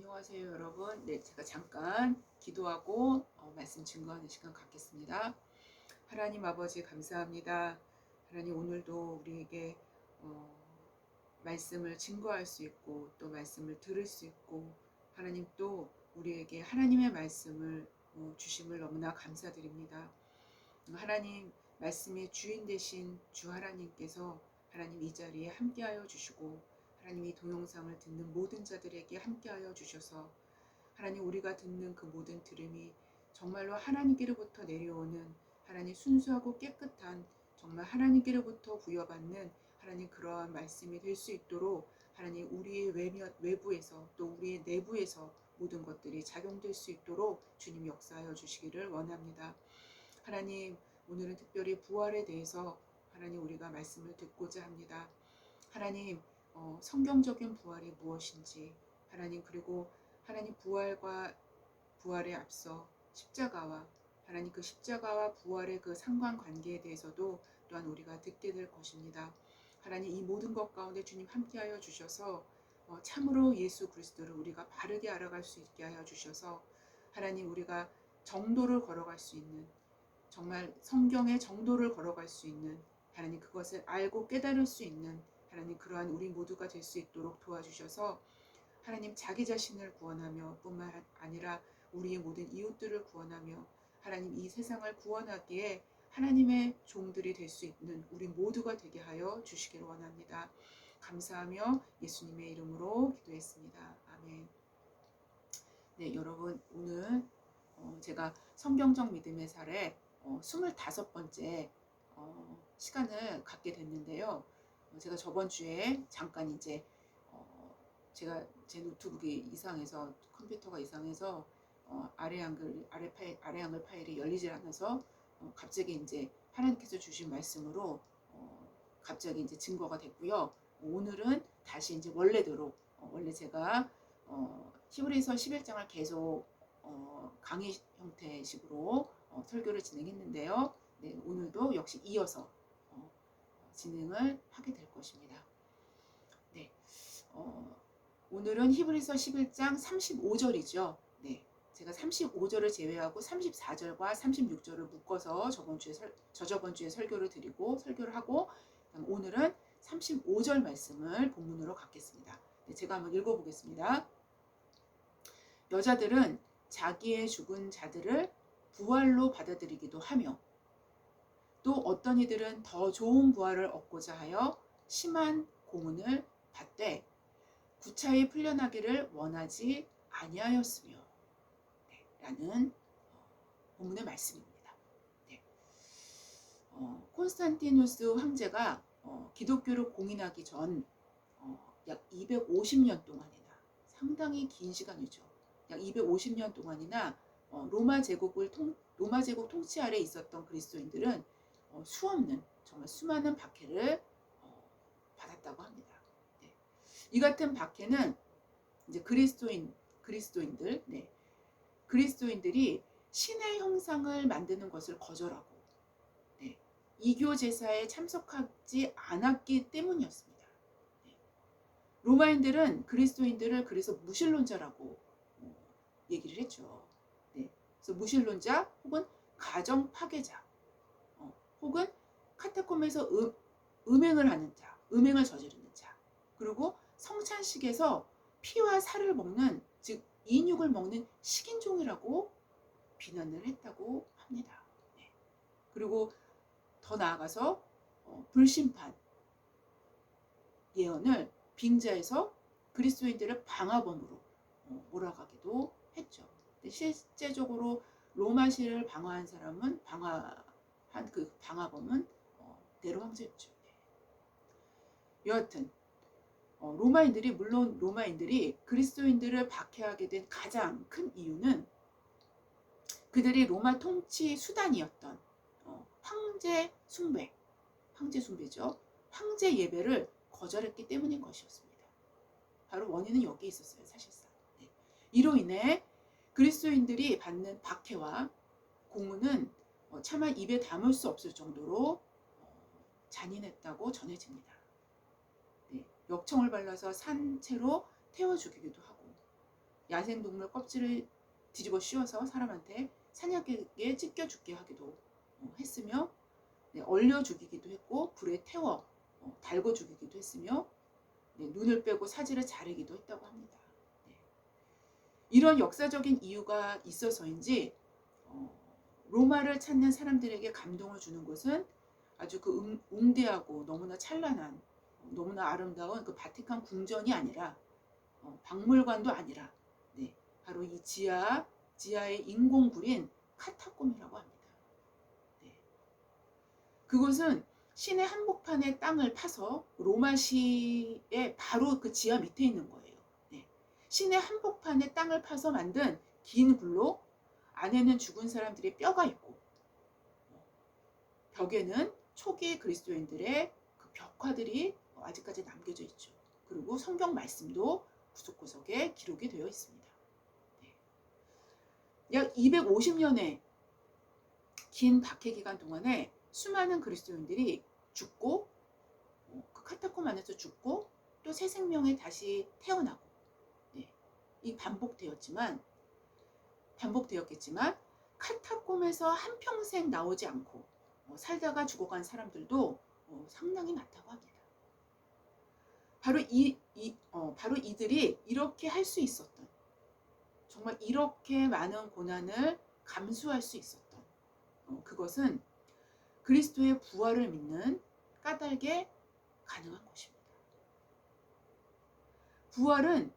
안녕하세요, 여러분. 네, 제가 잠깐 기도하고 말씀 증거하는 시간 갖겠습니다. 하나님 아버지 감사합니다. 하나님 오늘도 우리에게 어, 말씀을 증거할 수 있고 또 말씀을 들을 수 있고 하나님 또 우리에게 하나님의 말씀을 주심을 너무나 감사드립니다. 하나님 말씀의 주인 되신 주 하나님께서 하나님 이 자리에 함께하여 주시고 하나님 이 동영상을 듣는 모든 자들에게 함께하여 주셔서 하나님 우리가 듣는 그 모든 들음이 정말로 하나님께로부터 내려오는 하나님 순수하고 깨끗한 정말 하나님께로부터 부여받는 하나님 그러한 말씀이 될 수 있도록 하나님 우리의 외부에서 또 우리의 내부에서 모든 것들이 작용될 수 있도록 주님 역사하여 주시기를 원합니다. 하나님 오늘은 특별히 부활에 대해서 하나님 우리가 말씀을 듣고자 합니다. 하나님 성경적인 부활이 무엇인지 하나님 그리고 하나님 부활에 앞서 십자가와 하나님 그 십자가와 부활의 그 상관관계에 대해서도 또한 우리가 듣게 될 것입니다. 하나님 이 모든 것 가운데 주님 함께하여 주셔서 참으로 예수 그리스도를 우리가 바르게 알아갈 수 있게 하여 주셔서 하나님 우리가 정도를 걸어갈 수 있는 정말 성경의 정도를 걸어갈 수 있는 하나님 그것을 알고 깨달을 수 있는 하나님 그러한 우리 모두가 될 수 있도록 도와주셔서 하나님 자기 자신을 구원하며 뿐만 아니라 우리의 모든 이웃들을 구원하며 하나님 이 세상을 구원하기에 하나님의 종들이 될 수 있는 우리 모두가 되게 하여 주시기를 원합니다. 감사하며 예수님의 이름으로 기도했습니다. 아멘. 네, 여러분 오늘 제가 성경적 믿음의 사례 25번째 시간을 갖게 됐는데요. 제가 저번 주에 잠깐 이제 제가 제 노트북이 이상해서 컴퓨터가 이상해서 아래 양글 파일이 열리질 않아서 갑자기 이제 하나님께서 주신 말씀으로 갑자기 이제 증거가 됐고요. 오늘은 다시 이제 원래대로 원래 제가 히브리서 11장을 계속 강의 형태식으로 설교를 진행했는데요. 네, 오늘도 역시 이어서 진행을 하게 될 것입니다. 네, 오늘은 히브리서 11장 35절이죠. 네, 제가 35절을 제외하고 34절과 36절을 묶어서 저저번 주에 설교를 하고 오늘은 35절 말씀을 본문으로 갖겠습니다. 네, 제가 한번 읽어보겠습니다. 여자들은 자기의 죽은 자들을 부활로 받아들이기도 하며 또 어떤 이들은 더 좋은 부활을 얻고자 하여 심한 고문을 받되 구차히 풀려나기를 원하지 아니하였으며 네, 라는 본문의 말씀입니다. 네. 콘스탄티누스 황제가 기독교를 공인하기 전 약 250년 동안이나 상당히 긴 시간이죠. 약 250년 동안이나 로마 제국 통치 아래 있었던 그리스도인들은 정말 수많은 박해를 받았다고 합니다. 네. 이 같은 박해는 이제 그리스도인들이 신의 형상을 만드는 것을 거절하고 네, 이교 제사에 참석하지 않았기 때문이었습니다. 네. 로마인들은 그리스도인들을 그래서 무신론자라고 얘기를 했죠. 네. 그래서 무신론자 혹은 가정 파괴자 혹은 카타콤에서 음행을 하는 자, 음행을 저지르는 자, 그리고 성찬식에서 피와 살을 먹는 즉 인육을 먹는 식인종이라고 비난을 했다고 합니다. 네. 그리고 더 나아가서 불심판 예언을 빙자해서 그리스도인들을 방화범으로 몰아가기도 했죠. 실제적으로 로마시를 방화한 사람은 그 방화범은 네로 황제였죠. 여하튼 로마인들이 그리스도인들을 박해하게 된 가장 큰 이유는 그들이 로마 통치 수단이었던 황제 숭배죠. 황제 예배를 거절했기 때문인 것이었습니다. 바로 원인은 여기 있었어요, 사실상. 네. 이로 인해 그리스도인들이 받는 박해와 고문은 차마 입에 담을 수 없을 정도로 잔인했다고 전해집니다. 네. 역청을 발라서 산채로 태워 죽이기도 하고 야생동물 껍질을 뒤집어 씌워서 사람한테 사냥개에 찢겨 죽게 하기도 했으며, 네, 얼려 죽이기도 했고 불에 태워 달궈 죽이기도 했으며, 네, 눈을 빼고 사지를 자르기도 했다고 합니다. 네. 이런 역사적인 이유가 있어서인지 로마를 찾는 사람들에게 감동을 주는 것은 아주 그 웅대하고 너무나 찬란한 너무나 아름다운 그 바티칸 궁전이 아니라 박물관도 아니라, 네, 바로 이 지하의 인공굴인 카타콤이라고 합니다. 네. 그곳은 시내 한복판의 땅을 파서 로마시의 바로 그 지하 밑에 있는 거예요. 네. 시내 한복판의 땅을 파서 만든 긴 굴로 안에는 죽은 사람들의 뼈가 있고, 벽에는 초기 그리스도인들의 그 벽화들이 아직까지 남겨져 있죠. 그리고 성경 말씀도 구석구석에 기록이 되어 있습니다. 네. 약 250년의 긴 박해 기간 동안에 수많은 그리스도인들이 죽고, 그 카타콤 안에서 죽고 또 새 생명에 다시 태어나고, 네, 이 반복되었겠지만 카타콤에서 한평생 나오지 않고 살다가 죽어간 사람들도 상당히 많다고 합니다. 바로 이들이 이렇게 할 수 있었던, 정말 이렇게 많은 고난을 감수할 수 있었던 그것은 그리스도의 부활을 믿는 까닭에 가능한 것입니다. 부활은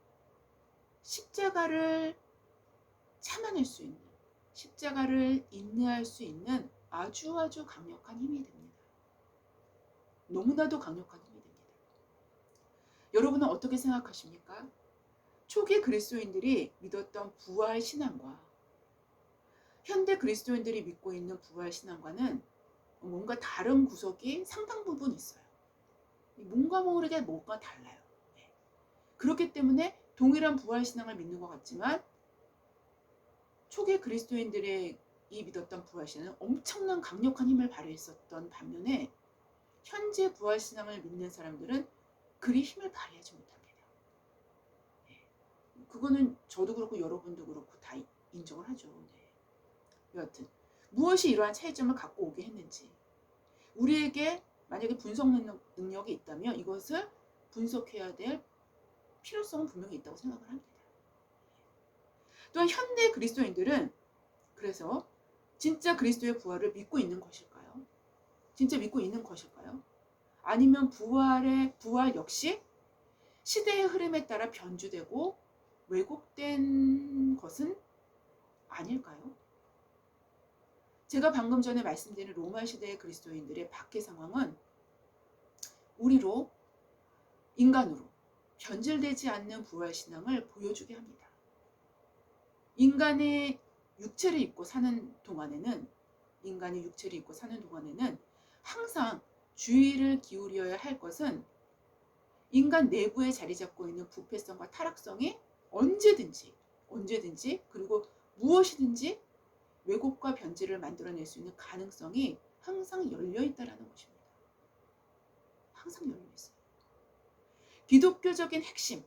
십자가를 참아낼 수 있는, 십자가를 인내할 수 있는 아주 강력한 힘이 됩니다. 너무나도 강력한 힘이 됩니다. 여러분은 어떻게 생각하십니까? 초기 그리스도인들이 믿었던 부활 신앙과 현대 그리스도인들이 믿고 있는 부활 신앙과는 뭔가 다른 구석이 상당 부분 있어요. 뭔가 모르게 뭔가 달라요. 네. 그렇기 때문에 동일한 부활 신앙을 믿는 것 같지만 초기 그리스도인들이 믿었던 부활 신앙은 엄청난 강력한 힘을 발휘했었던 반면에 현재 부활 신앙을 믿는 사람들은 그리 힘을 발휘하지 못합니다. 네. 그거는 저도 그렇고 여러분도 그렇고 다 인정을 하죠. 네. 여하튼 무엇이 이러한 차이점을 갖고 오게 했는지, 우리에게 만약에 분석 능력이 있다면 이것을 분석해야 될 필요성은 분명히 있다고 생각을 합니다. 또한 현대 그리스도인들은 그래서 진짜 그리스도의 부활을 믿고 있는 것일까요? 진짜 믿고 있는 것일까요? 아니면 부활 역시 시대의 흐름에 따라 변주되고 왜곡된 것은 아닐까요? 제가 방금 전에 말씀드린 로마 시대의 그리스도인들의 박해 상황은 우리로, 인간으로 변질되지 않는 부활 신앙을 보여주게 합니다. 인간의 육체를 입고 사는 동안에는 항상 주의를 기울여야 할 것은 인간 내부에 자리 잡고 있는 부패성과 타락성이 언제든지 그리고 무엇이든지 왜곡과 변질을 만들어낼 수 있는 가능성이 항상 열려 있다는 것입니다. 항상 열려 있어요. 기독교적인 핵심,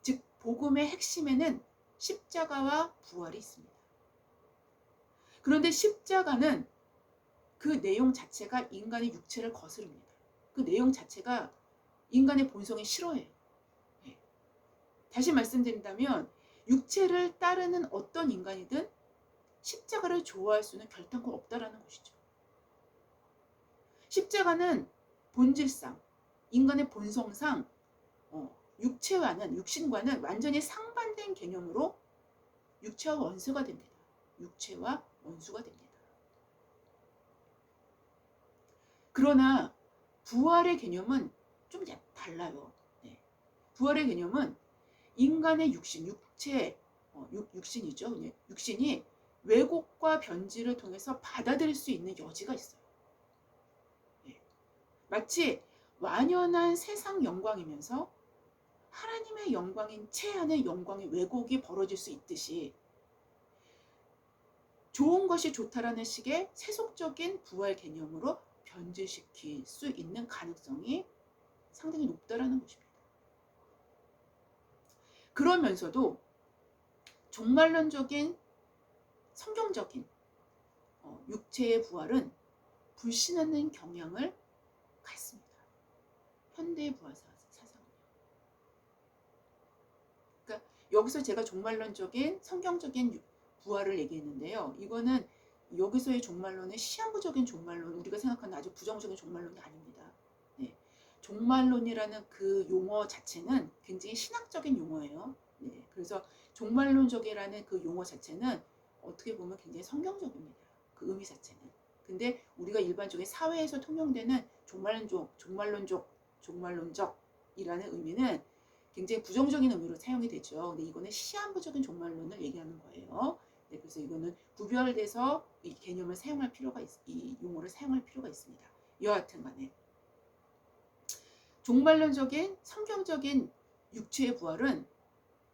즉 복음의 핵심에는 십자가와 부활이 있습니다. 그런데 십자가는 그 내용 자체가 인간의 육체를 거스릅니다. 그 내용 자체가 인간의 본성이 싫어해요. 네. 다시 말씀드린다면 육체를 따르는 어떤 인간이든 십자가를 좋아할 수는 결단코 없다라는 것이죠. 십자가는 본질상, 인간의 본성상 육신과는 완전히 상반된 개념으로 육체와 원수가 됩니다. 그러나 부활의 개념은 좀 달라요. 네. 부활의 개념은 인간의 육신이 왜곡과 변질을 통해서 받아들일 수 있는 여지가 있어요. 네. 마치 완연한 세상 영광이면서 하나님의 영광인 채하는 영광의 왜곡이 벌어질 수 있듯이 좋은 것이 좋다라는 식의 세속적인 부활 개념으로 변질시킬 수 있는 가능성이 상당히 높다라는 것입니다. 그러면서도 종말론적인 성경적인 육체의 부활은 불신하는 경향을 갖습니다. 현대의 부활 사상은. 그러니까 여기서 제가 종말론적인 성경적인 부활을 얘기했는데요. 이거는 여기서의 종말론은 시한부적인 종말론, 우리가 생각하는 아주 부정적인 종말론이 아닙니다. 네. 종말론이라는 그 용어 자체는 굉장히 신학적인 용어예요. 네. 그래서 종말론적이라는 그 용어 자체는 어떻게 보면 굉장히 성경적입니다. 그 의미 자체는. 근데 우리가 일반적인 사회에서 통용되는 종말론적이라는 의미는 굉장히 부정적인 의미로 사용이 되죠. 근데 이거는 시한부적인 종말론을 얘기하는 거예요. 네, 그래서 이거는 구별돼서 이 개념을 사용할 필요가 이 용어를 사용할 필요가 있습니다. 여하튼 간에 종말론적인 성경적인 육체의 부활은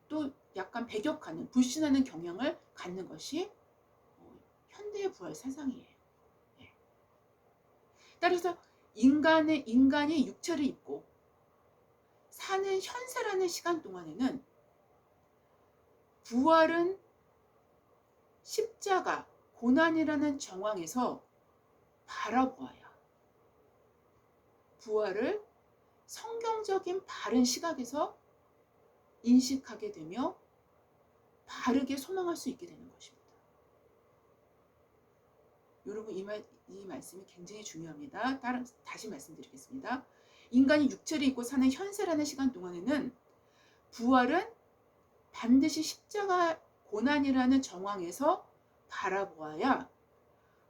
또 약간 배격하는 불신하는 경향을 갖는 것이 현대의 부활 사상이에요. 네. 따라서 인간이 육체를 입고 사는 현세라는 시간 동안에는 부활은 십자가, 고난이라는 정황에서 바라보아야 부활을 성경적인 바른 시각에서 인식하게 되며 바르게 소망할 수 있게 되는 것입니다. 여러분 이 말씀이 굉장히 중요합니다. 다시 말씀드리겠습니다. 인간이 육체를 입고 사는 현세라는 시간 동안에는 부활은 반드시 십자가 고난이라는 정황에서 바라보아야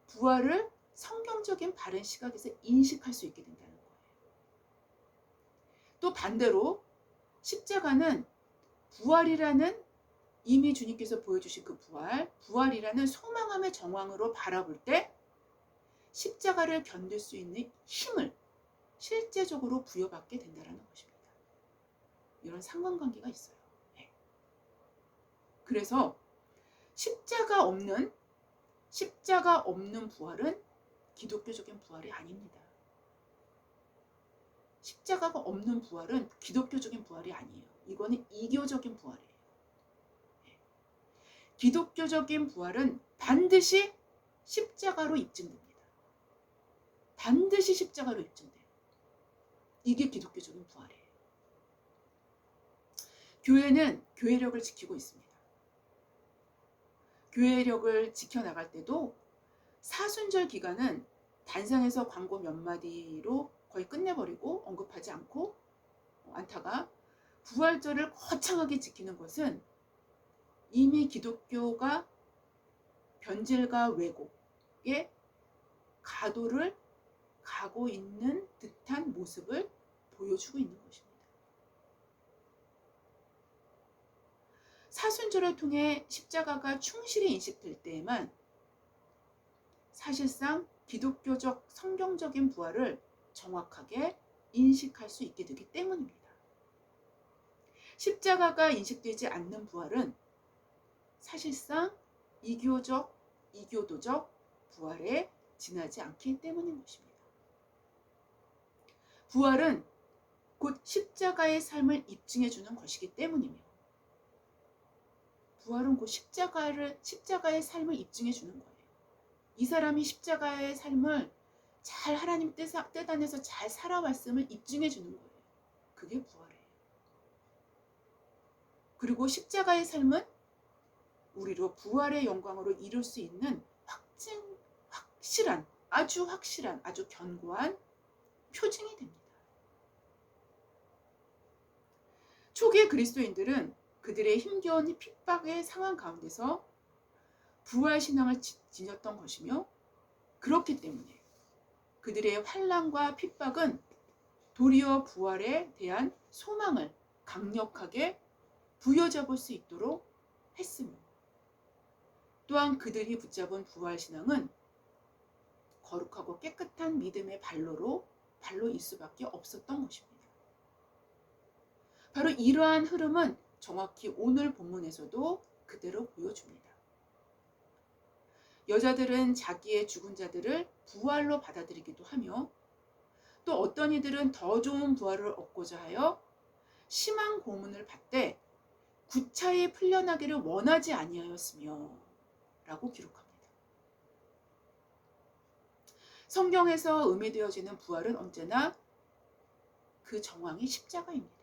부활을 성경적인 바른 시각에서 인식할 수 있게 된다는 거예요. 또 반대로 십자가는 부활이라는 이미 주님께서 보여주신 그 부활이라는 소망함의 정황으로 바라볼 때 십자가를 견딜 수 있는 힘을 실제적으로 부여받게 된다는 것입니다. 이런 상관관계가 있어요. 네. 그래서 십자가 없는 부활은 기독교적인 부활이 아닙니다. 십자가가 없는 부활은 기독교적인 부활이 아니에요. 이거는 이교적인 부활이에요. 네. 기독교적인 부활은 반드시 십자가로 입증됩니다. 반드시 십자가로 입증돼요. 이게 기독교적인 부활이에요. 교회는 교회력을 지키고 있습니다. 교회력을 지켜나갈 때도 사순절 기간은 단상에서 광고 몇 마디로 거의 끝내버리고 언급하지 않다가 부활절을 거창하게 지키는 것은 이미 기독교가 변질과 왜곡의 가도를 가고 있는 듯한 모습을 보여주고 있는 것입니다. 사순절을 통해 십자가가 충실히 인식될 때에만 사실상 기독교적 성경적인 부활을 정확하게 인식할 수 있게 되기 때문입니다. 십자가가 인식되지 않는 부활은 사실상 이교도적 부활에 지나지 않기 때문인 것입니다. 부활은 곧 십자가의 삶을 입증해 주는 것이기 때문이며 부활은 곧 십자가의 삶을 입증해 주는 거예요. 이 사람이 십자가의 삶을 잘 하나님 뜻 안에서 잘 살아왔음을 입증해 주는 거예요. 그게 부활이에요. 그리고 십자가의 삶은 우리로 부활의 영광으로 이룰 수 있는 아주 확실한, 아주 견고한 표징이 됩니다. 초기의 그리스도인들은 그들의 힘겨운 핍박의 상황 가운데서 부활신앙을 지녔던 것이며 그렇기 때문에 그들의 환난과 핍박은 도리어 부활에 대한 소망을 강력하게 부여잡을 수 있도록 했으며 또한 그들이 붙잡은 부활신앙은 거룩하고 깨끗한 믿음의 발로일 수밖에 없었던 것입니다. 바로 이러한 흐름은 정확히 오늘 본문에서도 그대로 보여줍니다. 여자들은 자기의 죽은 자들을 부활로 받아들이기도 하며 또 어떤 이들은 더 좋은 부활을 얻고자 하여 심한 고문을 받되 구차히 풀려나기를 원하지 아니하였으며 라고 기록합니다. 성경에서 의미되어지는 부활은 언제나 그 정황이 십자가입니다.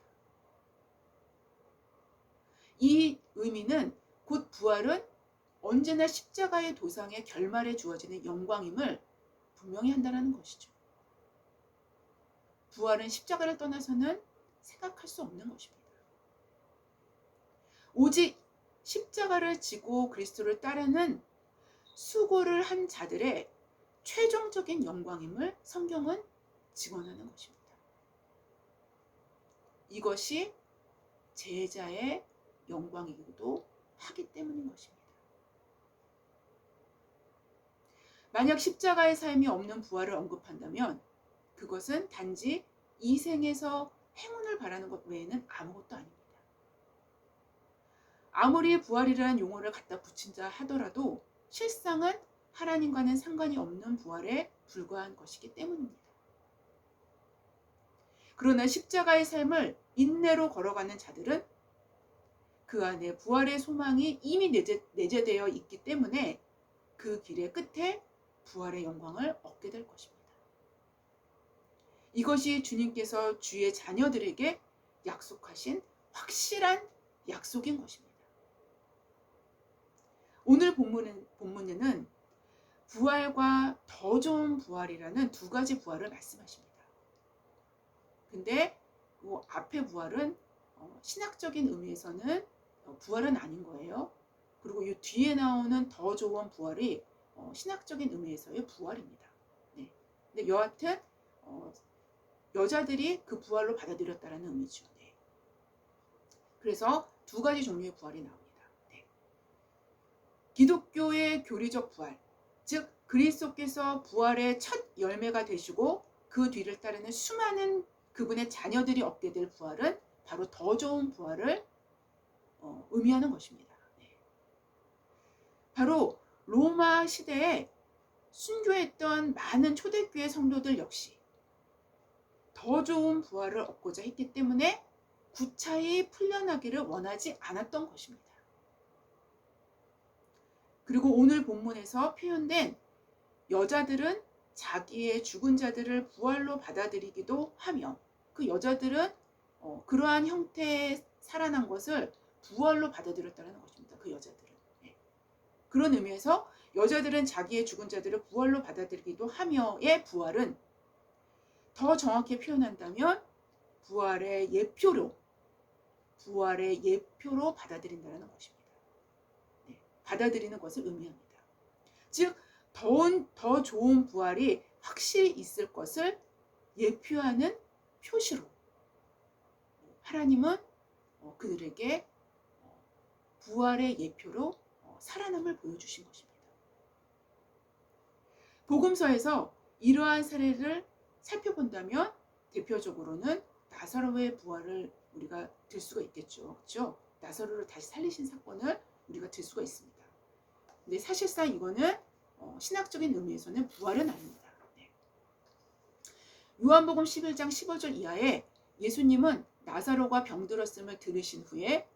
이 의미는 곧 부활은 언제나 십자가의 도상의 결말에 주어지는 영광임을 분명히 한다는 것이죠. 부활은 십자가를 떠나서는 생각할 수 없는 것입니다. 오직 십자가를 지고 그리스도를 따르는 수고를 한 자들의 최종적인 영광임을 성경은 증언하는 것입니다. 이것이 제자의 영광이기도 하기 때문인 것입니다. 만약 십자가의 삶이 없는 부활을 언급한다면 그것은 단지 이 생에서 행운을 바라는 것 외에는 아무것도 아닙니다. 아무리 부활이라는 용어를 갖다 붙인다 하더라도 실상은 하나님과는 상관이 없는 부활에 불과한 것이기 때문입니다. 그러나 십자가의 삶을 인내로 걸어가는 자들은 그 안에 부활의 소망이 이미 내재되어 있기 때문에 그 길의 끝에 부활의 영광을 얻게 될 것입니다. 이것이 주님께서 주의 자녀들에게 약속하신 확실한 약속인 것입니다. 오늘 본문에는 부활과 더 좋은 부활이라는 두 가지 부활을 말씀하십니다. 근데 그 앞의 부활은 신학적인 의미에서는 부활은 아닌 거예요. 그리고 이 뒤에 나오는 더 좋은 부활이 신학적인 의미에서의 부활입니다. 네. 근데 여하튼 여자들이 그 부활로 받아들였다는 의미죠. 네. 그래서 두 가지 종류의 부활이 나옵니다. 네. 기독교의 교리적 부활, 즉 그리스도께서 부활의 첫 열매가 되시고 그 뒤를 따르는 수많은 그분의 자녀들이 얻게 될 부활은 바로 더 좋은 부활을 의미하는 것입니다. 네. 바로 로마 시대에 순교했던 많은 초대교회 성도들 역시 더 좋은 부활을 얻고자 했기 때문에 구차히 풀려나기를 원하지 않았던 것입니다. 그리고 오늘 본문에서 표현된 여자들은 자기의 죽은 자들을 부활로 받아들이기도 하며 그 여자들은 그러한 형태에 살아난 것을 부활로 받아들였다는 것입니다. 그 여자들은. 네. 그런 의미에서 여자들은 자기의 죽은 자들을 부활로 받아들이기도 하며의 부활은 더 정확히 표현한다면 부활의 예표로 받아들인다는 것입니다. 네. 받아들이는 것을 의미합니다. 즉 더 좋은 부활이 확실히 있을 것을 예표하는 표시로 하나님은 그들에게 부활의 예표로 살아남을 보여주신 것입니다. 복음서에서 이러한 사례를 살펴본다면 대표적으로는 나사로의 부활을 우리가 들 수가 있겠죠. 그렇죠? 나사로를 다시 살리신 사건을 우리가 들 수가 있습니다. 근데 사실상 이거는 신학적인 의미에서는 부활은 아닙니다. 네. 요한복음 11장 15절 이하에 예수님은 나사로가 병들었음을 들으신 후에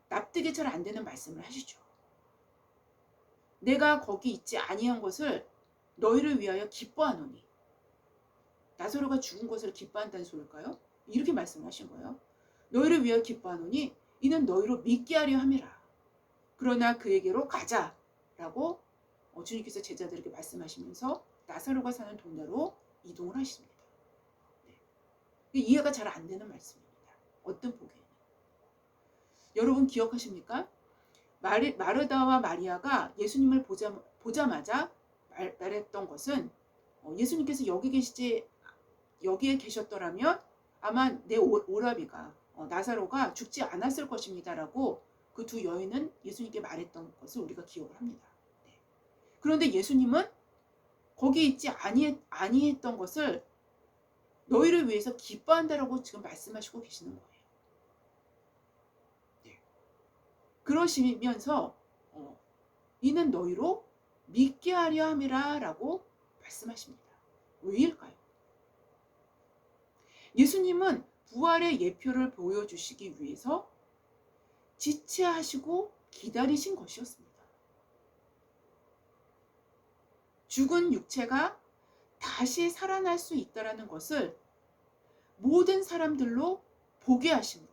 납득이 잘 안 되는 말씀을 하시죠. 내가 거기 있지 아니한 것을 너희를 위하여 기뻐하노니. 나사로가 죽은 것을 기뻐한다는 소리일까요? 이렇게 말씀을 하신 거예요. 너희를 위하여 기뻐하노니 이는 너희로 믿게 하려 함이라. 그러나 그에게로 가자라고 주님께서 제자들에게 말씀하시면서 나사로가 사는 동네로 이동을 하십니다. 네. 이해가 잘 안 되는 말씀입니다. 어떤 보기에는. 여러분 기억하십니까? 마르다와 마리아가 예수님을 보자마자 말했던 것은 예수님께서 여기에 계셨더라면 아마 내 오라비가 나사로가 죽지 않았을 것입니다라고 그 두 여인은 예수님께 말했던 것을 우리가 기억을 합니다. 네. 그런데 예수님은 거기 있지 아니했던 것을 너희를 위해서 기뻐한다라고 지금 말씀하시고 계시는 거예요. 네. 그러시면서 이는 너희로 믿게 하려 함이라 라고 말씀하십니다. 왜일까요? 예수님은 부활의 예표를 보여주시기 위해서 지체하시고 기다리신 것이었습니다. 죽은 육체가 다시 살아날 수 있다라는 것을 모든 사람들로 보게 하심으로,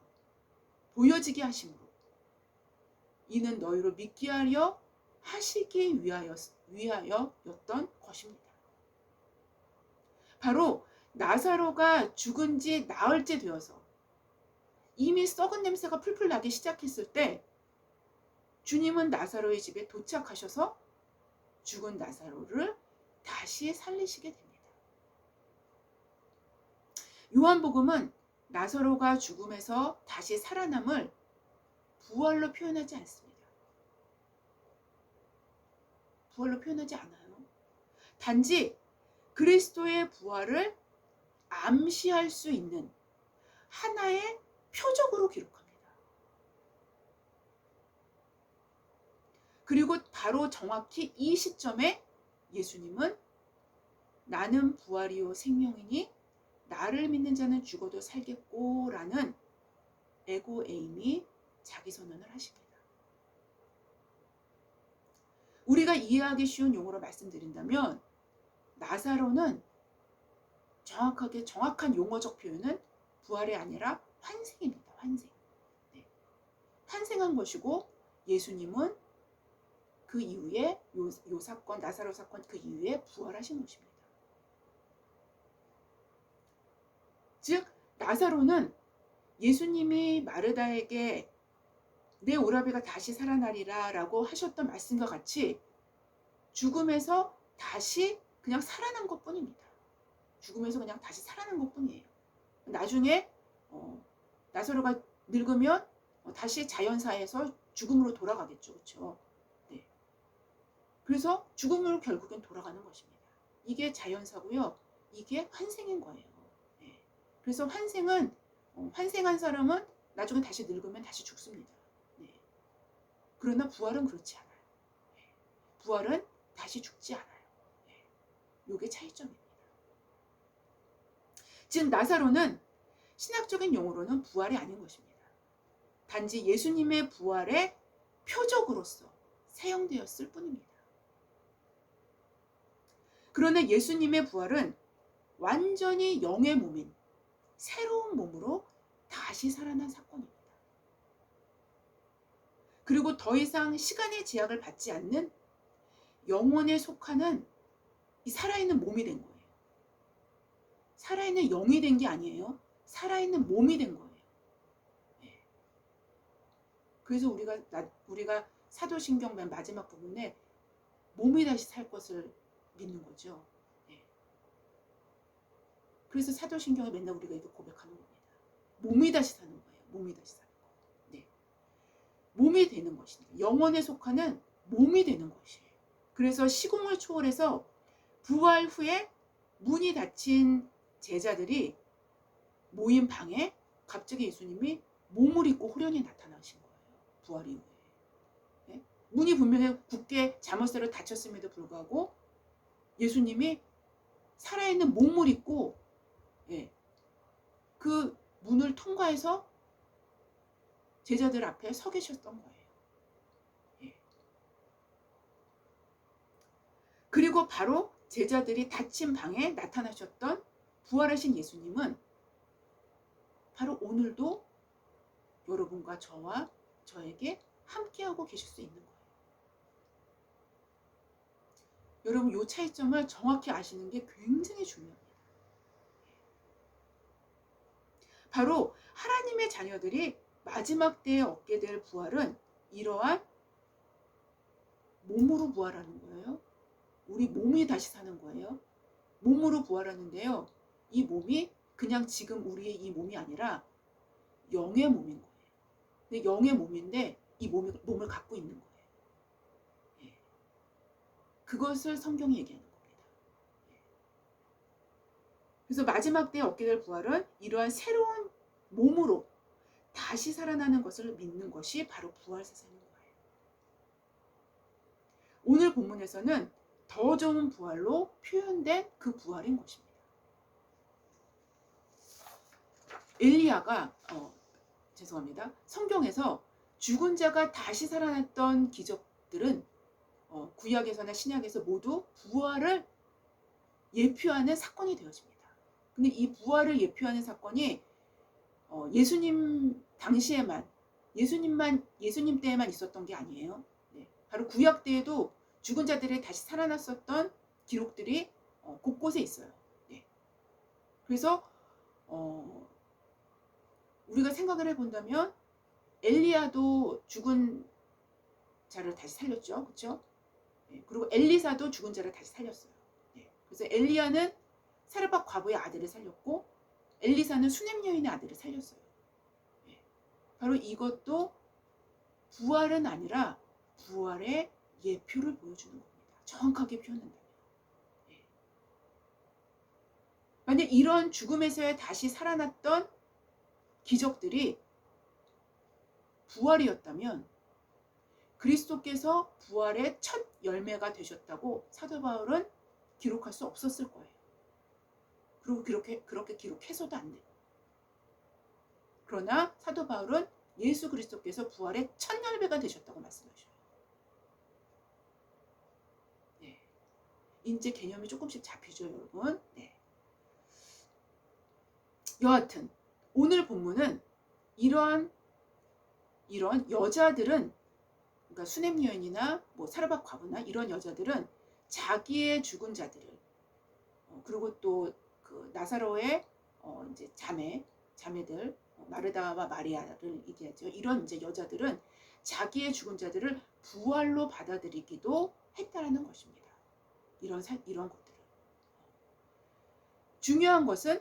보여지게 하심으로, 이는 너희로 믿게 하려 하시기 위하여였던 것입니다. 바로 나사로가 죽은 지 나흘째 되어서 이미 썩은 냄새가 풀풀 나기 시작했을 때 주님은 나사로의 집에 도착하셔서 죽은 나사로를 다시 살리시게 됩니다. 요한복음은 나사로가 죽음에서 다시 살아남을 부활로 표현하지 않습니다. 부활로 표현하지 않아요. 단지 그리스도의 부활을 암시할 수 있는 하나의 표적으로 기록합니다. 그리고 바로 정확히 이 시점에 예수님은 나는 부활이요 생명이니 나를 믿는 자는 죽어도 살겠고 라는 에고 에이미 자기 선언을 하십니다. 우리가 이해하기 쉬운 용어로 말씀드린다면 나사로는 정확한 용어적 표현은 부활이 아니라 환생입니다. 환생. 네. 환생한 것이고 예수님은 그 이후에 요 사건, 나사로 사건 그 이후에 부활하신 것입니다. 즉 나사로는 예수님이 마르다에게 내 오라비가 다시 살아나리라 라고 하셨던 말씀과 같이 죽음에서 다시 그냥 살아난 것 뿐입니다. 죽음에서 그냥 다시 살아난 것 뿐이에요. 나중에 나사로가 늙으면 다시 자연사에서 죽음으로 돌아가겠죠. 그렇죠? 네. 그래서 죽음으로 결국엔 돌아가는 것입니다. 이게 자연사고요. 이게 환생인 거예요. 네. 그래서 환생한 사람은 나중에 다시 늙으면 다시 죽습니다. 네. 그러나 부활은 그렇지 않아요. 네. 부활은 다시 죽지 않아요. 네. 이게 차이점입니다. 즉 나사로는 신학적인 용어로는 부활이 아닌 것입니다. 단지 예수님의 부활의 표적으로서 사용되었을 뿐입니다. 그러나 예수님의 부활은 완전히 영의 몸인 새로운 몸으로 다시 살아난 사건입니다. 그리고 더 이상 시간의 제약을 받지 않는 영혼에 속하는 이 살아있는 몸이 된 거예요. 살아있는 영이 된 게 아니에요. 살아있는 몸이 된 거예요. 네. 그래서 우리가 사도신경 맨 마지막 부분에 몸이 다시 살 것을 믿는 거죠. 네. 그래서 사도신경에 맨날 우리가 이거 고백하는 겁니다. 몸이 다시 사는 거예요. 몸이 다시 사는 거. 네. 몸이 되는 것입니다. 영혼에 속하는 몸이 되는 것이에요. 그래서 시공을 초월해서 부활 후에 문이 닫힌 제자들이 모인 방에 갑자기 예수님이 몸을 입고 호련히 나타나신 거예요. 부활 이후에. 네? 문이 분명히 굳게 자물쇠로 닫혔음에도 불구하고 예수님이 살아있는 몸을 입고 그 문을 통과해서 제자들 앞에 서 계셨던 거예요. 그리고 바로 제자들이 닫힌 방에 나타나셨던 부활하신 예수님은 바로 오늘도 여러분과 저와 저에게 함께하고 계실 수 있는 거예요. 여러분 이 차이점을 정확히 아시는 게 굉장히 중요합니다. 바로 하나님의 자녀들이 마지막 때에 얻게 될 부활은 이러한 몸으로 부활하는 거예요. 우리 몸이 다시 사는 거예요. 몸으로 부활하는데요. 이 몸이 그냥 지금 우리의 이 몸이 아니라 영의 몸인 거예요. 근데 영의 몸인데 이 몸을 갖고 있는 거예요. 예. 그것을 성경이 얘기하는 겁니다. 예. 그래서 마지막 때에 얻게 될 부활은 이러한 새로운 몸으로 다시 살아나는 것을 믿는 것이 바로 부활 세상인 거예요. 오늘 본문에서는 더 좋은 부활로 표현된 그 부활인 것입니다. 엘리야가 성경에서 죽은 자가 다시 살아났던 기적들은 구약에서나 신약에서 모두 부활을 예표하는 사건이 되어집니다. 근데 이 부활을 예표하는 사건이 예수님 당시에만, 예수님 때에만 있었던 게 아니에요. 네. 바로 구약 때에도 죽은 자들이 다시 살아났었던 기록들이 곳곳에 있어요. 네. 그래서 우리가 생각을 해본다면 엘리야도 죽은 자를 다시 살렸죠. 그렇죠? 네. 그리고 엘리사도 죽은 자를 다시 살렸어요. 네. 그래서 엘리야는 사르밧 과부의 아들을 살렸고 엘리사는 수냄 여인의 아들을 살렸어요. 네. 바로 이것도 부활은 아니라 부활의 예표를 보여주는 겁니다. 정확하게 표현한다면. 네. 만약 이런 죽음에서 다시 살아났던 기적들이 부활이었다면 그리스도께서 부활의 첫 열매가 되셨다고 사도 바울은 기록할 수 없었을 거예요. 그리고 그렇게 기록해서도 안 돼요. 그러나 사도 바울은 예수 그리스도께서 부활의 첫 열매가 되셨다고 말씀하셔요. 네. 이제 개념이 조금씩 잡히죠, 여러분. 네. 여하튼 오늘 본문은 이런 여자들은, 그러니까 수냄 여인이나 뭐 사르밧 과부나 이런 여자들은 자기의 죽은 자들을 그리고 또 그 나사로의 이제 자매들 마르다와 마리아를 얘기하죠. 이런 이제 여자들은 자기의 죽은 자들을 부활로 받아들이기도 했다라는 것입니다. 이런 것들을. 중요한 것은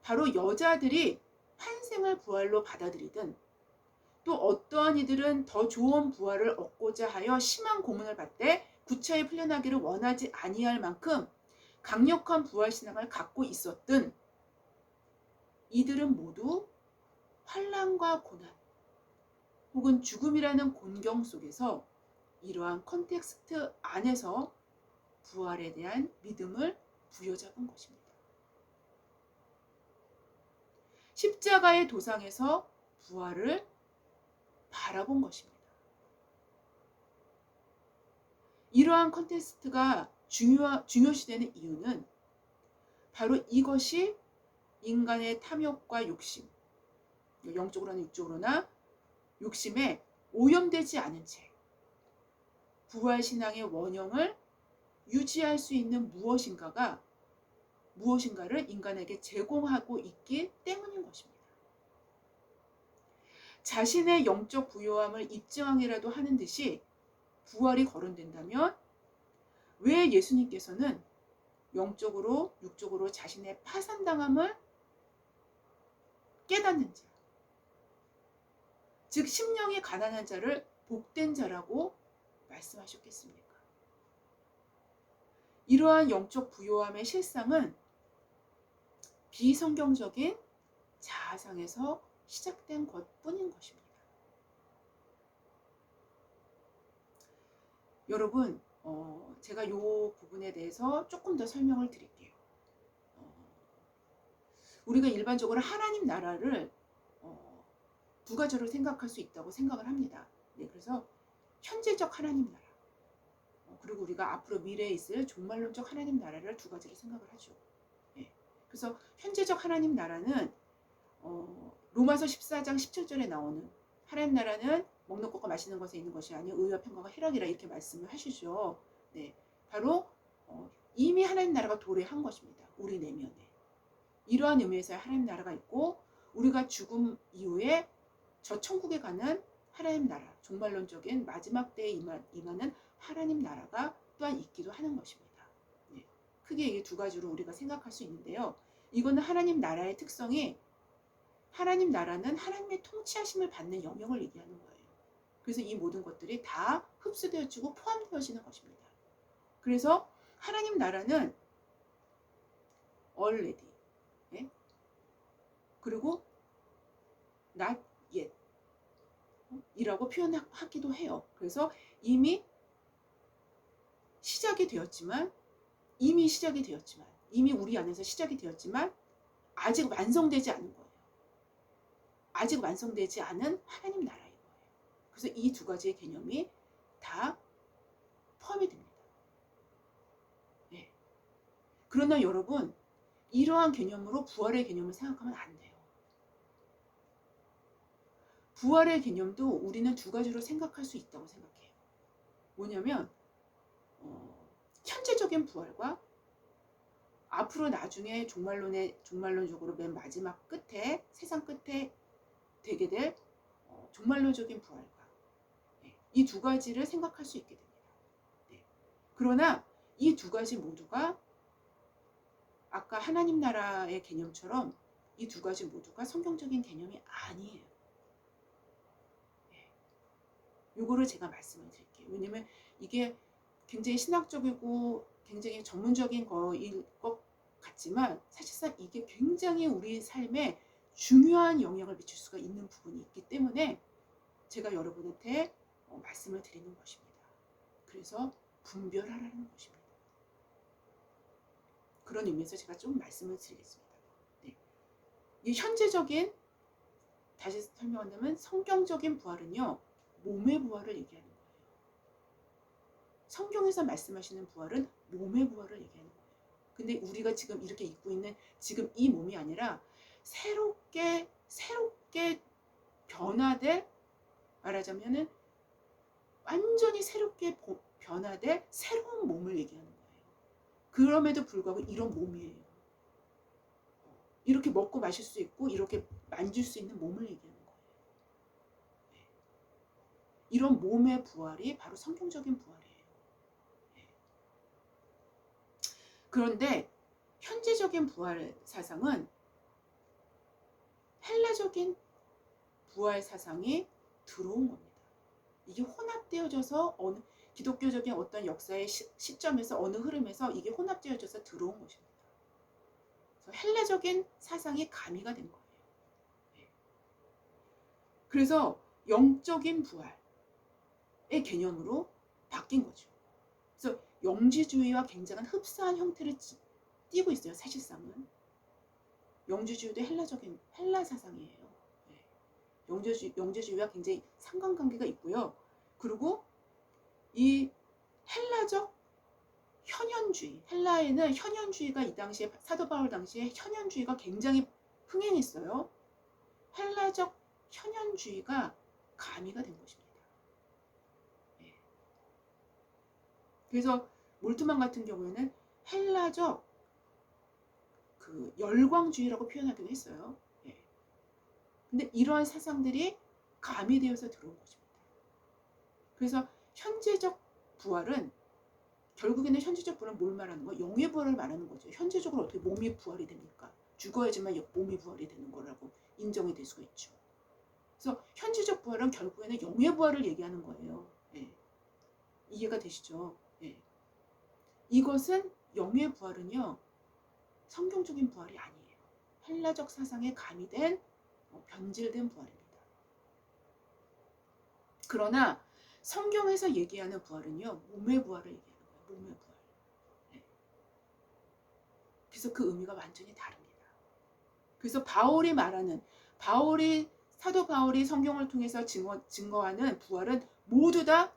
바로 여자들이 환생을 부활로 받아들이든 또 어떠한 이들은 더 좋은 부활을 얻고자 하여 심한 고문을 받되 구차히 풀려나기를 원하지 아니할 만큼 강력한 부활 신앙을 갖고 있었든 이들은 모두 환난과 고난 혹은 죽음이라는 곤경 속에서 이러한 컨텍스트 안에서 부활에 대한 믿음을 부여잡은 것입니다. 십자가의 도상에서 부활을 바라본 것입니다. 이러한 컨텍스트가 중요시되는 이유는 바로 이것이 인간의 탐욕과 욕심, 영적으로나 육적으로나 욕심에 오염되지 않은 채 부활신앙의 원형을 유지할 수 있는 무엇인가를 인간에게 제공하고 있기 때문인 것입니다. 자신의 영적 부요함을 입증하기라도 하는 듯이 부활이 거론된다면 왜 예수님께서는 영적으로 육적으로 자신의 파산당함을 깨닫는 자, 즉 심령이 가난한 자를 복된 자라고 말씀하셨겠습니까? 이러한 영적 부요함의 실상은 비성경적인 자아상에서 시작된 것뿐인 것입니다. 여러분, 제가 이 부분에 대해서 조금 더 설명을 드릴게요. 우리가 일반적으로 하나님 나라를 두 가지로 생각할 수 있다고 생각을 합니다. 네, 그래서 현재적 하나님 나라, 그리고 우리가 앞으로 미래에 있을 종말론적 하나님 나라를 두 가지로 생각을 하죠. 네, 그래서 현재적 하나님 나라는 로마서 14장 17절에 나오는 하나님 나라는 먹는 것과 마시는 것에 있는 것이 아니요 의와 평강과 희락이라 이렇게 말씀을 하시죠. 네, 바로 이미 하나님 나라가 도래한 것입니다. 우리 내면에. 이러한 의미에서 하나님 나라가 있고 우리가 죽음 이후에 저 천국에 가는 하나님 나라, 종말론적인 마지막 때에 임하는 하나님 나라가 또한 있기도 하는 것입니다. 네, 크게 이 두 가지로 우리가 생각할 수 있는데요. 이거는 하나님 나라의 특성이 하나님 나라는 하나님의 통치하심을 받는 영역을 얘기하는 거예요. 그래서 이 모든 것들이 다 흡수되어지고 포함되어지는 것입니다. 그래서 하나님 나라는 already, 네? 그리고 not yet 이라고 표현하기도 해요. 그래서 이미 시작이 되었지만 이미 우리 안에서 시작이 되었지만 아직 완성되지 않은 거예요. 아직 완성되지 않은 하나님 나라인 거예요. 그래서 이 두 가지의 개념이 다 포함이 됩니다. 네. 그러나 여러분, 이러한 개념으로 부활의 개념을 생각하면 안 돼요. 부활의 개념도 우리는 두 가지로 생각할 수 있다고 생각해요. 뭐냐면 현재적인 부활과 앞으로 나중에 종말론적으로 맨 마지막 끝에, 세상 끝에 되게 될 종말론적인 부활과, 이 두 가지를 생각할 수 있게 됩니다. 네. 그러나 이 두 가지 모두가 아까 하나님 나라의 개념처럼 이 두 가지 모두가 성경적인 개념이 아니에요. 네. 요거를 제가 말씀을 드릴게요. 왜냐면 이게 굉장히 신학적이고 굉장히 전문적인 거일 것 같지만 사실상 이게 굉장히 우리 삶에 중요한 영향을 미칠 수가 있는 부분이 있기 때문에 제가 여러분한테 말씀을 드리는 것입니다. 그래서 분별하라는 것입니다. 그런 의미에서 제가 좀 말씀을 드리겠습니다. 네. 이 현재적인, 다시 설명한다면 성경적인 부활은요, 몸의 부활을 얘기하는 거예요. 성경에서 말씀하시는 부활은 몸의 부활을 얘기하는 거예요. 근데 우리가 지금 이렇게 입고 있는 지금 이 몸이 아니라 새롭게 변화될, 말하자면은 완전히 새롭게 변화될 새로운 몸을 얘기하는 거예요. 그럼에도 불구하고 이런 몸이에요. 이렇게 먹고 마실 수 있고 이렇게 만질 수 있는 몸을 얘기하는 거예요. 네. 이런 몸의 부활이 바로 성경적인 부활이에요. 네. 그런데 현재적인 부활 사상은 헬라적인 부활 사상이 들어온 겁니다. 이게 혼합되어져서 어느 기독교적인 어떤 역사의 시점에서 어느 흐름에서 이게 혼합되어져서 들어온 것입니다. 그래서 헬라적인 사상이 가미가 된 거예요. 네. 그래서 영적인 부활의 개념으로 바뀐 거죠. 그래서 영지주의와 굉장한 흡사한 형태를 띠고 있어요. 사실상은 영지주의도 헬라 사상이에요. 네. 영지주의와 굉장히 상관관계가 있고요. 그리고 이 헬라적 현현주의, 헬라에는 현현주의가 이 당시에 사도 바울 당시에 현현주의가 굉장히 흥행했어요. 헬라적 현현주의가 가미가 된 것입니다. 네. 그래서 몰트만 같은 경우에는 헬라적 그 열광주의라고 표현하기도 했어요. 네. 근데 이러한 사상들이 가미되어서 들어온 것입니다. 그래서 현재적 부활은 결국에는 현재적 부활은 뭘 말하는 거예요? 영의 부활을 말하는 거죠. 현재적으로 어떻게 몸이 부활이 됩니까? 죽어야지만 몸이 부활이 되는 거라고 인정이 될 수가 있죠. 그래서 현재적 부활은 결국에는 영의 부활을 얘기하는 거예요. 네. 이해가 되시죠? 네. 이것은 영의 부활은요, 성경적인 부활이 아니에요. 헬라적 사상에 가미된 변질된 부활입니다. 그러나 성경에서 얘기하는 부활은요, 몸의 부활을 얘기하는 거예요. 몸의 부활. 네. 그래서 그 의미가 완전히 다릅니다. 그래서 사도 바울이 성경을 통해서 증거하는 부활은 모두 다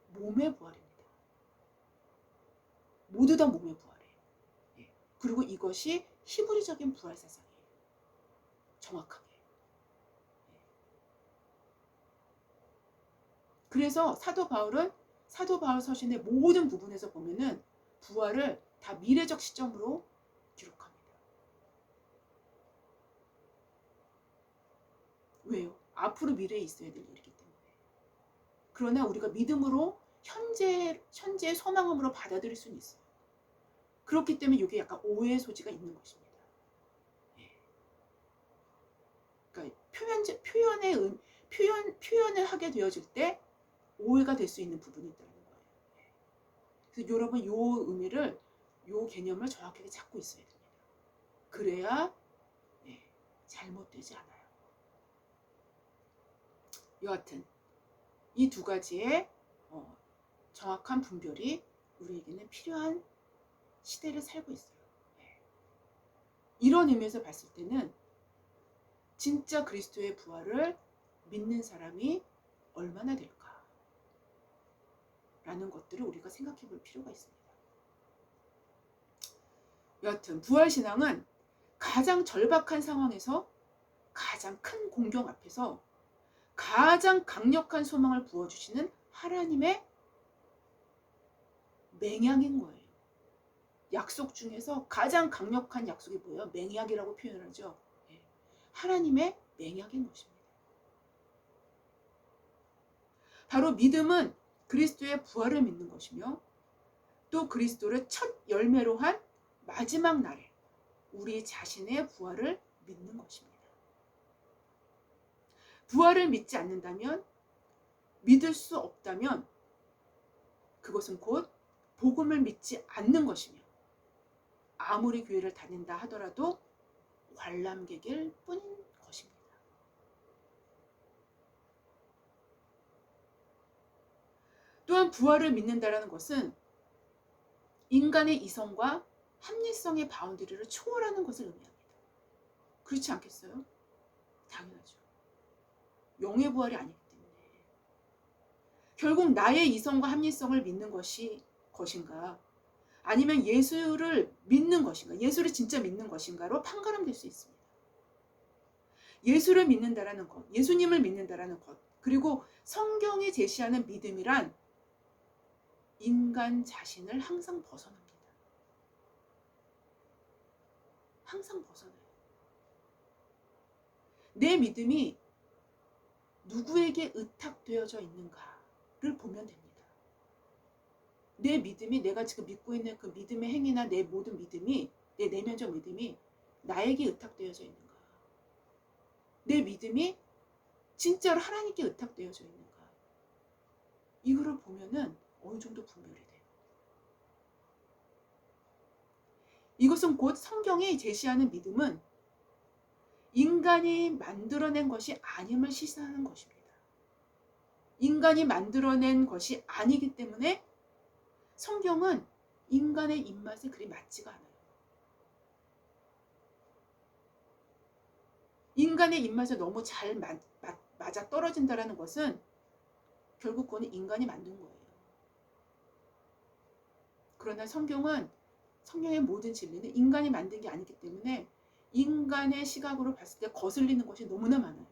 몸의 부활입니다. 모두 다 몸의 부활이에요. 네. 그리고 이것이 히브리적인 부활 사상이에요. 정확하게. 네. 그래서 사도 바울 서신의 모든 부분에서 보면은 부활을 다 미래적 시점으로 기록합니다. 왜요? 앞으로 미래에 있어야 될 일이기 때문에. 그러나 우리가 믿음으로 현재의 소망음으로 받아들일 수는 있어요. 그렇기 때문에 이게 약간 오해의 소지가 있는 것입니다. 예. 그러니까 표현을 하게 되어질 때 오해가 될 수 있는 부분이 있다는 거예요. 예. 그래서 여러분 요 개념을 정확하게 잡고 있어야 됩니다. 그래야 잘못되지 않아요. 여하튼 이 두 가지의 정확한 분별이 우리에게는 필요한 시대를 살고 있어요. 이런 의미에서 봤을 때는 진짜 그리스도의 부활을 믿는 사람이 얼마나 될까? 라는 것들을 우리가 생각해 볼 필요가 있습니다. 여하튼 부활신앙은 가장 절박한 상황에서 가장 큰 공경 앞에서 가장 강력한 소망을 부어주시는 하나님의 맹약인 거예요. 약속 중에서 가장 강력한 약속이 뭐예요? 맹약이라고 표현을 하죠. 하나님의 맹약인 것입니다. 바로 믿음은 그리스도의 부활을 믿는 것이며 또 그리스도를 첫 열매로 한 마지막 날에 우리 자신의 부활을 믿는 것입니다. 부활을 믿지 않는다면, 믿을 수 없다면 그것은 곧 복음을 믿지 않는 것이며 아무리 교회를 다닌다 하더라도 관람객일 뿐인 것입니다. 또한 부활을 믿는다라는 것은 인간의 이성과 합리성의 바운더리를 초월하는 것을 의미합니다. 그렇지 않겠어요? 당연하죠. 영의 부활이 아니기 때문에. 결국 나의 이성과 합리성을 믿는 것인가, 아니면 예수를 믿는 것인가, 예수를 진짜 믿는 것인가로 판가름될 수 있습니다. 예수를 믿는다라는 것, 예수님을 믿는다라는 것, 그리고 성경이 제시하는 믿음이란 인간 자신을 항상 벗어납니다. 항상 벗어나요. 내 믿음이 누구에게 의탁되어져 있는가를 보면 됩니다. 내 믿음이, 내가 지금 믿고 있는 그 믿음의 행위나 내 모든 믿음이, 내 내면적 믿음이 나에게 의탁되어져 있는가, 내 믿음이 진짜로 하나님께 의탁되어져 있는가, 이거를 보면은 어느 정도 분별이 돼요. 이것은 곧 성경이 제시하는 믿음은 인간이 만들어낸 것이 아님을 시사하는 것입니다. 인간이 만들어낸 것이 아니기 때문에 성경은 인간의 입맛에 그리 맞지가 않아요. 인간의 입맛에 너무 잘 맞아 떨어진다는 것은 결국 그건 인간이 만든 거예요. 그러나 성경의 모든 진리는 인간이 만든 게 아니기 때문에 인간의 시각으로 봤을 때 거슬리는 것이 너무나 많아요.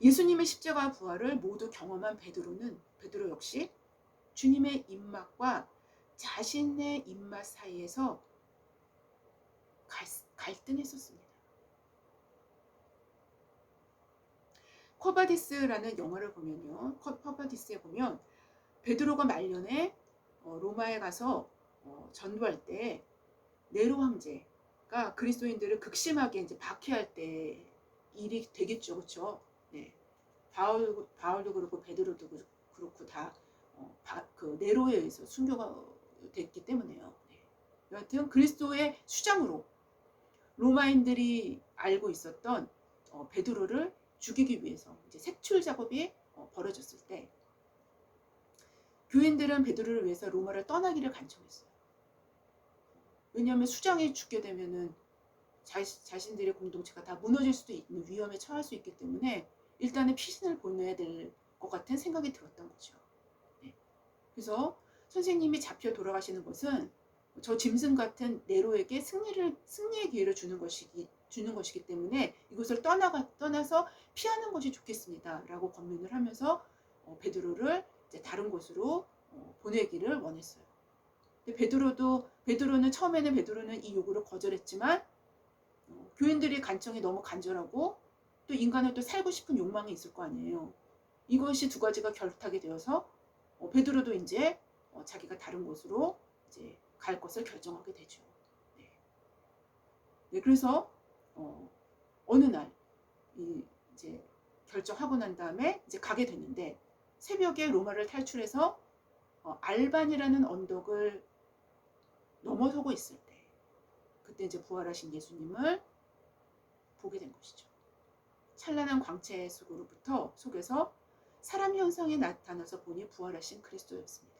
예수님의 십자가 부활을 모두 경험한 베드로 역시 주님의 입맛과 자신의 입맛 사이에서 갈등했었습니다. 쿼바디스라는 영화를 보면요, 쿼바디스에 보면 베드로가 말년에 로마에 가서 전도할 때 네로 황제가 그리스도인들을 극심하게 이제 박해할 때 일이 되겠죠, 그렇죠? 네. 바울도 그렇고 베드로도 그렇고 다 그 네로에 의해서 순교가 됐기 때문에요. 네. 여하튼 그리스도의 수장으로 로마인들이 알고 있었던 베드로를 죽이기 위해서 이제 색출 작업이 벌어졌을 때 교인들은 베드로를 위해서 로마를 떠나기를 간청했어요. 왜냐하면 수장이 죽게 되면은 자신들의 공동체가 다 무너질 수도 있는 위험에 처할 수 있기 때문에 일단은 피신을 보내야 될 것 같은 생각이 들었던 거죠. 네. 그래서 선생님이 잡혀 돌아가시는 것은 저 짐승 같은 네로에게 승리의 기회를 주는 것이기 때문에 이곳을 떠나서 피하는 것이 좋겠습니다. 라고 권면을 하면서 베드로를 이제 다른 곳으로 보내기를 원했어요. 근데 베드로는 처음에는 이 요구를 거절했지만 교인들의 간청이 너무 간절하고 또 인간은 또 살고 싶은 욕망이 있을 거 아니에요. 이것이 두 가지가 결탁이 되어서 베드로도 이제 자기가 다른 곳으로 이제 갈 것을 결정하게 되죠. 네. 네, 그래서 어느 날 이제 결정하고 난 다음에 이제 가게 됐는데 새벽에 로마를 탈출해서 알반이라는 언덕을 넘어서고 있을 때 그때 이제 부활하신 예수님을 보게 된 것이죠. 찬란한 광채 속에서 사람 현상에 나타나서 보니 부활하신 그리스도였습니다.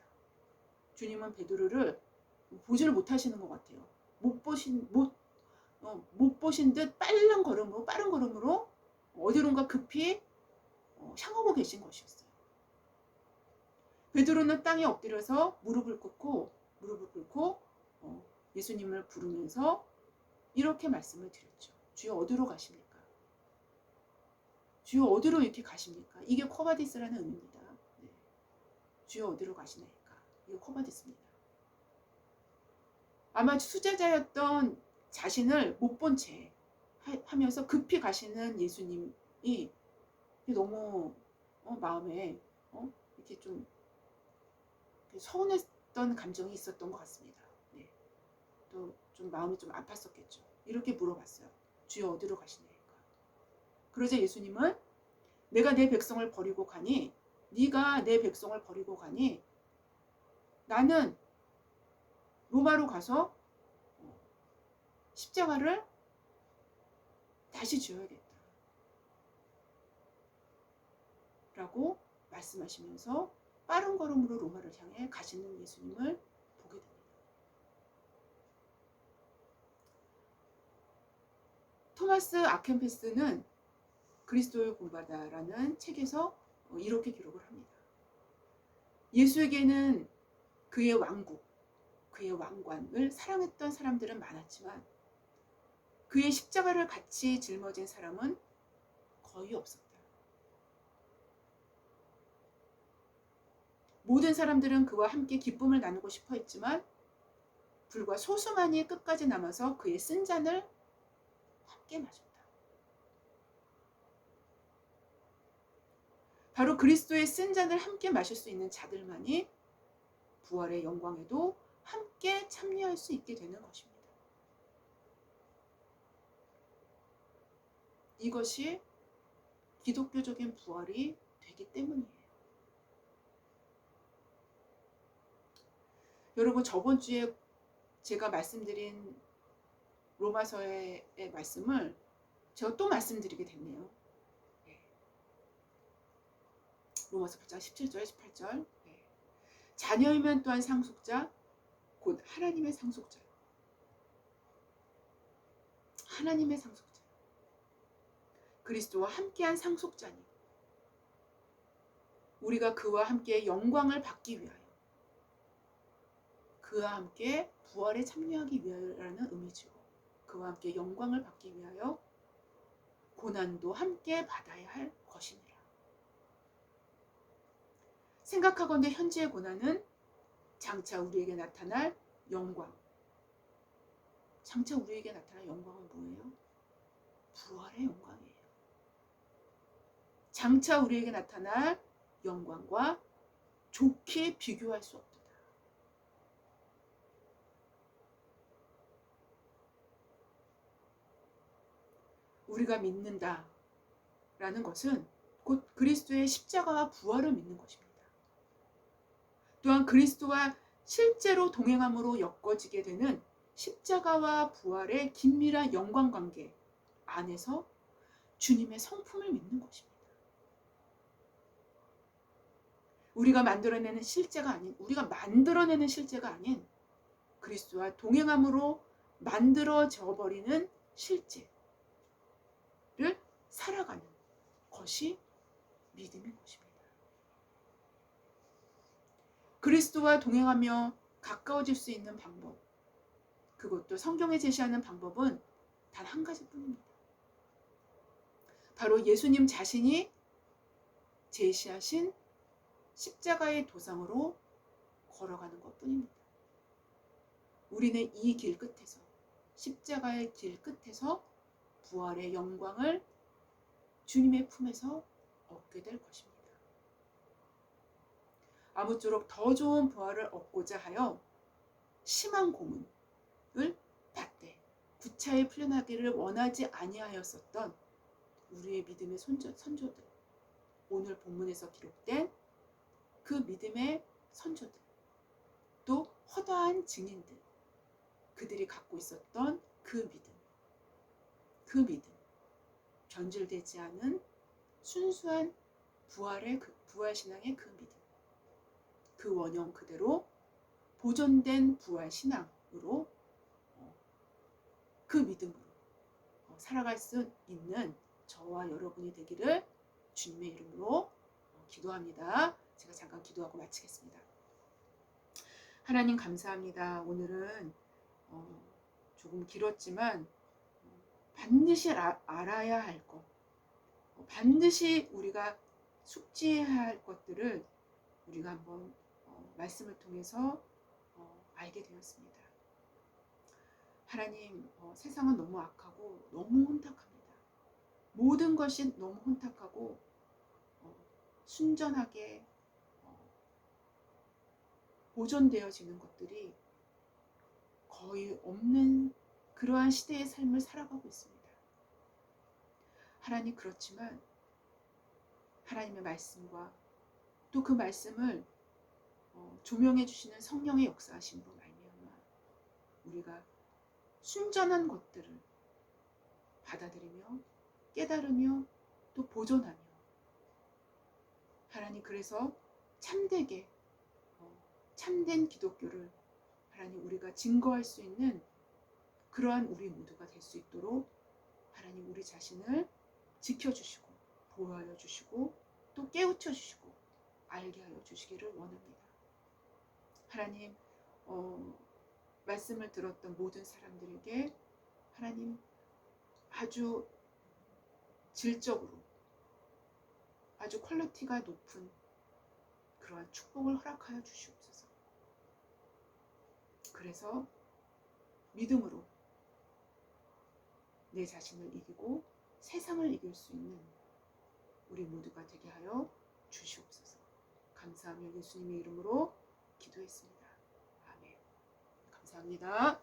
주님은 베드로를 보지를 못하시는 것 같아요. 못 보신 듯 빠른 걸음으로 어디론가 급히 향하고 계신 것이었어요. 베드로는 땅에 엎드려서 무릎을 꿇고 예수님을 부르면서 이렇게 말씀을 드렸죠. 주여 어디로 가십니까? 주여 어디로 이렇게 가십니까? 이게 코바디스라는 의미입니다. 네. 주여 어디로 가시나이까? 이게 코바디스입니다. 아마 수제자였던 자신을 못 본 채 하면서 급히 가시는 예수님이 너무 마음에 이렇게 좀 서운했던 감정이 있었던 것 같습니다. 네. 또 좀 마음이 좀 아팠었겠죠. 이렇게 물어봤어요. 주여 어디로 가시나이까? 그러자 예수님은 내가 내 백성을 버리고 가니 네가 내 백성을 버리고 가니 나는 로마로 가서 십자가를 다시 지어야겠다 라고 말씀하시면서 빠른 걸음으로 로마를 향해 가시는 예수님을 보게 됩니다. 토마스 아켄페스는 그리스도의 공부하다라는 책에서 이렇게 기록을 합니다. 예수에게는 그의 왕국, 그의 왕관을 사랑했던 사람들은 많았지만 그의 십자가를 같이 짊어진 사람은 거의 없었다. 모든 사람들은 그와 함께 기쁨을 나누고 싶어 했지만 불과 소수만이 끝까지 남아서 그의 쓴 잔을 함께 마셨다. 바로 그리스도의 쓴 잔을 함께 마실 수 있는 자들만이 부활의 영광에도 함께 참여할 수 있게 되는 것입니다. 이것이 기독교적인 부활이 되기 때문이에요. 여러분, 저번 주에 제가 말씀드린 로마서의 말씀을 제가 또 말씀드리게 됐네요. 로마서 8장 17절 18절. 자녀이면 또한 상속자 곧 하나님의 상속자요. 하나님의 상속자. 그리스도와 함께한 상속자니 우리가 그와 함께 영광을 받기 위하여 그와 함께 부활에 참여하기 위하여라는 의미죠. 그와 함께 영광을 받기 위하여 고난도 함께 받아야 할 것이니라. 생각하건대 현재의 고난은 장차 우리에게 나타날 영광. 장차 우리에게 나타날 영광은 뭐예요? 부활의 영광이에요. 장차 우리에게 나타날 영광과 좋게 비교할 수 없다. 우리가 믿는다라는 것은 곧 그리스도의 십자가와 부활을 믿는 것입니다. 또한 그리스도와 실제로 동행함으로 엮어지게 되는 십자가와 부활의 긴밀한 영광관계 안에서 주님의 성품을 믿는 것입니다. 우리가 만들어내는 실제가 아닌 그리스도와 동행함으로 만들어져 버리는 실제를 살아가는 것이 믿음인 것입니다. 그리스도와 동행하며 가까워질 수 있는 방법, 그것도 성경에 제시하는 방법은 단 한 가지뿐입니다. 바로 예수님 자신이 제시하신 십자가의 도상으로 걸어가는 것뿐입니다. 우리는 이 길 끝에서, 십자가의 길 끝에서 부활의 영광을 주님의 품에서 얻게 될 것입니다. 아무쪼록 더 좋은 부활을 얻고자 하여 심한 고문을 받되 구차히 풀려나기를 원하지 아니하였었던 우리의 믿음의 선조들, 오늘 본문에서 기록된 그 믿음의 선조들, 또 허다한 증인들, 그들이 갖고 있었던 그 믿음, 변질되지 않은 순수한 부활신앙의 그 믿음, 그 원형 그대로 보존된 부활신앙으로 그 믿음으로 살아갈 수 있는 저와 여러분이 되기를 주님의 이름으로 기도합니다. 제가 잠깐 기도하고 마치겠습니다. 하나님 감사합니다. 오늘은 조금 길었지만 반드시 알아야 할 것, 반드시 우리가 숙지해야 할 것들을 우리가 한번 말씀을 통해서 알게 되었습니다. 하나님, 세상은 너무 악하고 너무 혼탁합니다. 모든 것이 너무 혼탁하고 순전하게 보존되어지는 것들이 거의 없는 그러한 시대의 삶을 살아가고 있습니다. 하나님, 그렇지만 하나님의 말씀과 또 그 말씀을 조명해 주시는 성령의 역사하심으로 말미암아 우리가 순전한 것들을 받아들이며 깨달으며 또 보존하며 하나님, 그래서 참되게 참된 기독교를 하나님 우리가 증거할 수 있는 그러한 우리 모두가 될 수 있도록 하나님 우리 자신을 지켜주시고 보호하여 주시고 또 깨우쳐 주시고 알게 하여 주시기를 원합니다. 하나님, 말씀을 들었던 모든 사람들에게 하나님 아주 질적으로 아주 퀄리티가 높은 그러한 축복을 허락하여 주시옵소서. 그래서 믿음으로 내 자신을 이기고 세상을 이길 수 있는 우리 모두가 되게 하여 주시옵소서. 감사하며 예수님의 이름으로 기도했습니다. 아멘. 감사합니다.